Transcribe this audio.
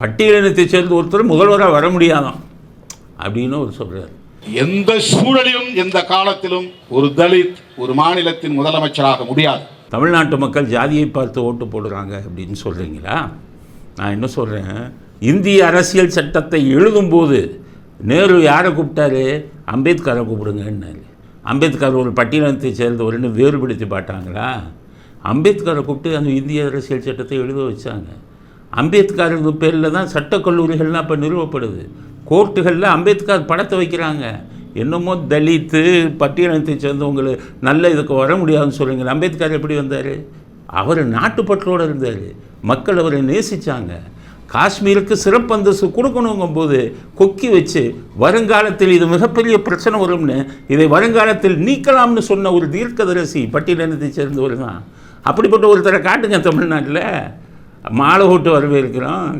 பட்டியலினத்தை சேர்ந்த ஒருத்தர் முதல்வராக வர முடியாதான் அப்படின்னு அவர் சொல்றாரு. எந்த சூழலிலும் எந்த காலத்திலும் ஒரு தலித் ஒரு மாநிலத்தின் முதலமைச்சராக முடியாது. தமிழ்நாட்டு மக்கள் ஜாதியை பார்த்து ஓட்டு போடுறாங்க அப்படின்னு சொல்கிறீங்களா? நான் என்ன சொல்கிறேன், இந்திய அரசியல் சட்டத்தை எழுதும்போது நேரு யாரை கூப்பிட்டாரு? அம்பேத்கரை கூப்பிடுங்கன்னாரு. அம்பேத்கர் ஒரு பட்டியலினத்தை சேர்ந்தவர்னு வேறுபடுத்தி பார்த்தாங்களா? அம்பேத்கரை கூப்பிட்டு அந்த இந்திய அரசியல் சட்டத்தை எழுத வச்சாங்க. அம்பேத்கர் பேரில் தான் சட்டக்கல்லூரிகள்லாம் இப்போ நிறுவப்படுது. கோர்ட்டுகளில் அம்பேத்கர் படத்தை வைக்கிறாங்க. என்னமோ தலித்து பட்டியலினத்தை சேர்ந்தவங்களை நல்ல இதுக்கு வர முடியாதுன்னு சொல்கிறீங்க. அம்பேத்கர் எப்படி வந்தார்? அவர் நாட்டுப்பற்றோடு இருந்தார். மக்கள் அவரை நேசித்தாங்க. காஷ்மீருக்கு சிறப்பு அந்தஸ்து கொடுக்கணுங்கும் போது கொக்கி வச்சு வருங்காலத்தில் இது மிகப்பெரிய பிரச்சனை வரும்னு இதை வருங்காலத்தில் நீக்கலாம்னு சொன்ன ஒரு தீர்க்கதரிசி பட்டியலினத்தை சேர்ந்தவர் தான். அப்படிப்பட்ட ஒருத்தரை காட்டுங்க தமிழ்நாட்டில். மாலை ஓட்டு வரவேற்கிறோம்.